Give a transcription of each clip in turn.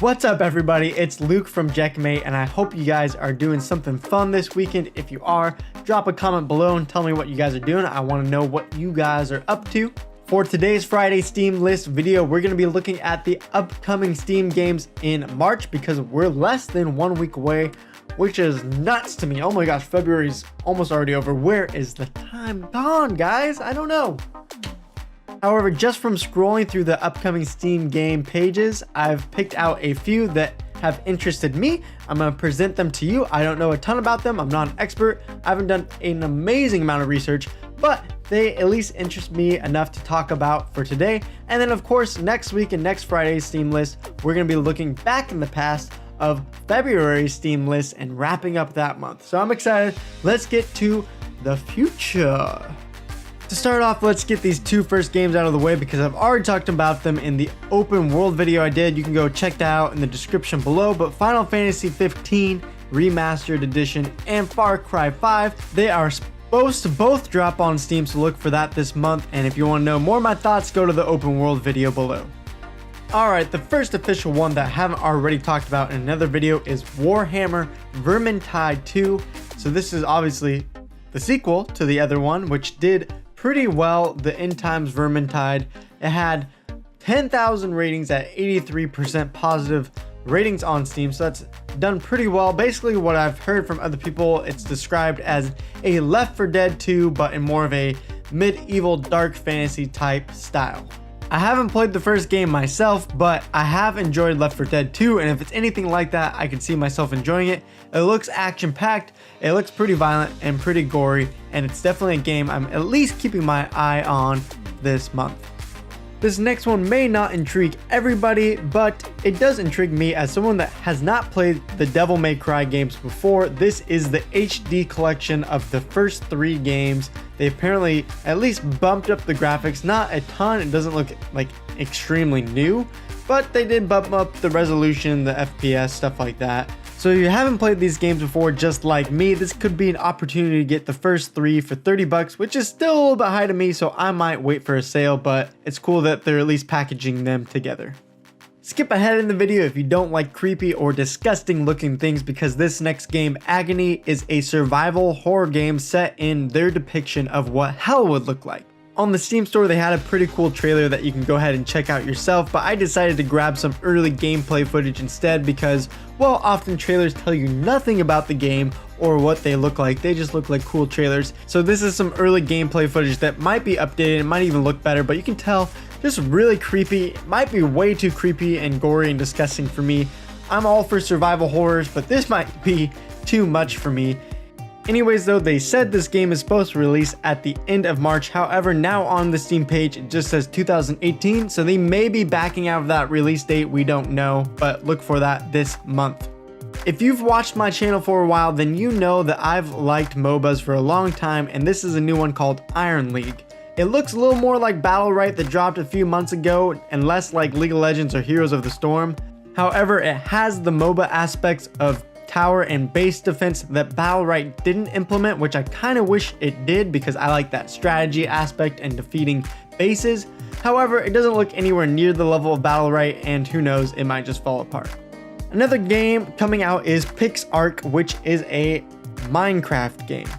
What's up everybody, it's Luke from Jackmate and I hope you guys are doing something fun this weekend. If you are, drop a comment below and tell me what you guys are doing. I want to know what you guys are up to. For today's Friday Steam list video, we're going to be looking at the upcoming Steam games in March because we're less than 1 week away, which is nuts to me. Oh my gosh, February's almost already over. Where is the time gone, guys? I don't know. However, just from scrolling through the upcoming Steam game pages, I've picked out a few that have interested me. I'm going to present them to you. I don't know a ton about them. I'm not an expert. I haven't done an amazing amount of research, but they at least interest me enough to talk about for today. And then of course, next week and next Friday's Steam list, we're going to be looking back in the past of February's Steam list and wrapping up that month. So I'm excited. Let's get to the future. To start off, let's get these two first games out of the way because I've already talked about them in the open world video I did. You can go check that out in the description below. But Final Fantasy 15 Remastered Edition and Far Cry 5, they are supposed to both drop on Steam, so look for that this month. And if you want to know more of my thoughts, go to the open world video below. Alright, the first official one that I haven't already talked about in another video is Warhammer Vermintide 2. So this is obviously the sequel to the other one, which did pretty well. The End Times Vermintide, it had 10,000 ratings at 83% positive ratings on Steam, so that's done pretty well. Basically what I've heard from other people, it's described as a Left 4 Dead 2 but in more of a medieval dark fantasy type style. I haven't played the first game myself, but I have enjoyed Left 4 Dead 2, and if it's anything like that, I can see myself enjoying it. It looks action-packed, it looks pretty violent and pretty gory, and it's definitely a game I'm at least keeping my eye on this month. This next one may not intrigue everybody, but it does intrigue me as someone that has not played the Devil May Cry games before. This is the HD collection of the first 3 games. They apparently at least bumped up the graphics, not a ton. It doesn't look like extremely new, but they did bump up the resolution, the FPS, stuff like that. So if you haven't played these games before, just like me, this could be an opportunity to get the first 3 for 30 bucks, which is still a little bit high to me, so I might wait for a sale, but it's cool that they're at least packaging them together. Skip ahead in the video if you don't like creepy or disgusting looking things, because this next game, Agony, is a survival horror game set in their depiction of what hell would look like. On the Steam store, they had a pretty cool trailer that you can go ahead and check out yourself, but I decided to grab some early gameplay footage instead because, well, often trailers tell you nothing about the game or what they look like. They just look like cool trailers. So this is some early gameplay footage that might be updated, it might even look better, but you can tell just really creepy. It might be way too creepy and gory and disgusting for me. I'm all for survival horrors, but this might be too much for me. Anyways though, they said this game is supposed to release at the end of March. However, now on the Steam page it just says 2018, so they may be backing out of that release date, we don't know, but look for that this month. If you've watched my channel for a while, then you know that I've liked MOBAs for a long time, and this is a new one called Iron League. It looks a little more like Battlerite that dropped a few months ago and less like League of Legends or Heroes of the Storm. However, it has the MOBA aspects of tower and base defense that Battlerite didn't implement, which I kind of wish it did because I like that strategy aspect and defeating bases. However, it doesn't look anywhere near the level of Battlerite, and who knows, it might just fall apart. Another game coming out is PixARK, which is a Minecraft game.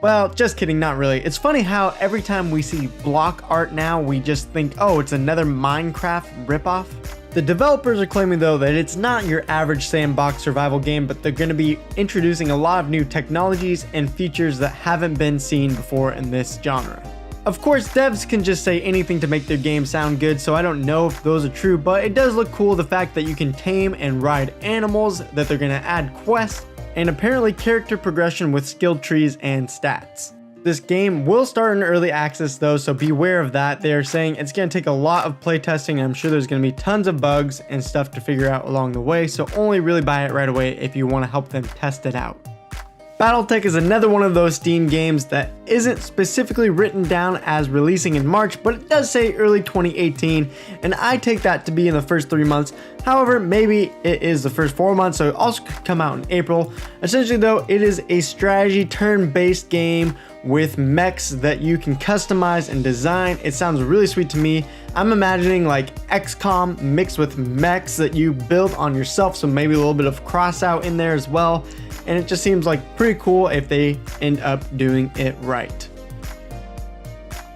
Well, just kidding, not really. It's funny how every time we see block art now, we just think, oh, it's another Minecraft ripoff. The developers are claiming though that it's not your average sandbox survival game, but they're going to be introducing a lot of new technologies and features that haven't been seen before in this genre. Of course, devs can just say anything to make their game sound good, so I don't know if those are true, but it does look cool, the fact that you can tame and ride animals, that they're going to add quests, and apparently character progression with skill trees and stats. This game will start in early access though, so beware of that. They are saying it's going to take a lot of playtesting, and I'm sure there's going to be tons of bugs and stuff to figure out along the way, so only really buy it right away if you want to help them test it out. Battletech is another one of those Steam games that isn't specifically written down as releasing in March, but it does say early 2018, and I take that to be in the first 3 months. However, maybe it is the first 4 months, so it also could come out in April. Essentially though, it is a strategy turn-based game with mechs that you can customize and design. It sounds really sweet to me. I'm imagining like XCOM mixed with mechs that you build on yourself, so maybe a little bit of cross out in there as well. And it just seems like pretty cool if they end up doing it right.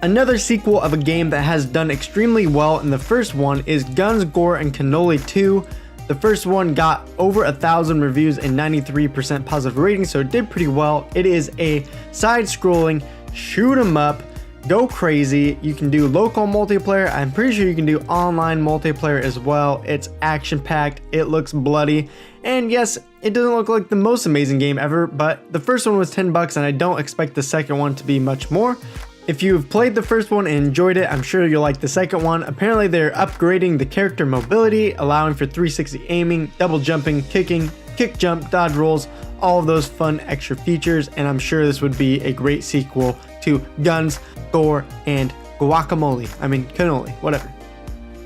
Another sequel of a game that has done extremely well in the first one is Guns, Gore, and Cannoli 2. The first one got over 1,000 reviews and 93% positive ratings, so it did pretty well. It is a side-scrolling shoot 'em up, go crazy. You can do local multiplayer. I'm pretty sure you can do online multiplayer as well. It's action-packed, it looks bloody, and yes, it doesn't look like the most amazing game ever, but the first one was $10 and I don't expect the second one to be much more. If you've played the first one and enjoyed it, I'm sure you'll like the second one. Apparently they're upgrading the character mobility, allowing for 360 aiming, double jumping, kicking, kick jump, dodge rolls, all of those fun extra features, and I'm sure this would be a great sequel to Guns, Gore, and Cannoli, whatever.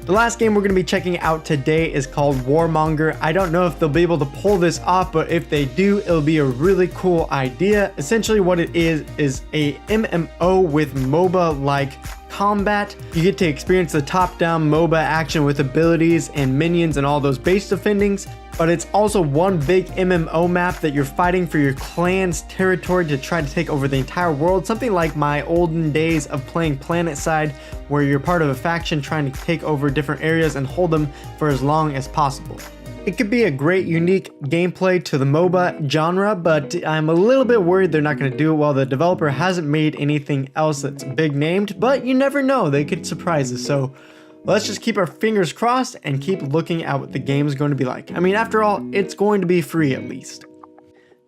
The last game we're going to be checking out today is called Warmonger. I don't know if they'll be able to pull this off, but if they do, it'll be a really cool idea. Essentially what it is a MMO with MOBA-like combat. You get to experience the top-down MOBA action with abilities and minions and all those base defendings, but it's also one big MMO map that you're fighting for your clan's territory to try to take over the entire world. Something like my olden days of playing PlanetSide, where you're part of a faction trying to take over different areas and hold them for as long as possible. It could be a great unique gameplay to the MOBA genre, but I'm a little bit worried they're not going to do it well. The developer hasn't made anything else that's big named, but you never know, they could surprise us. So let's just keep our fingers crossed and keep looking at what the game is going to be like. I mean, after all, it's going to be free at least.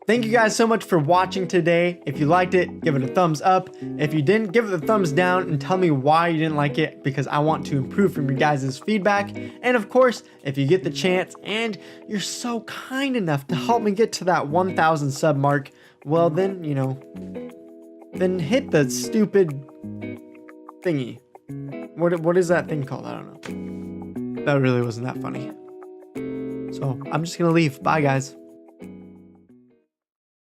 Thank you guys so much for watching today. If you liked it, give it a thumbs up. If you didn't, give it a thumbs down and tell me why you didn't like it, because I want to improve from your guys' feedback. And of course, if you get the chance and you're so kind enough to help me get to that 1,000 sub mark, well then, you know, then hit the stupid thingy. What is that thing called? I don't know. That really wasn't that funny. So I'm just gonna leave. Bye guys.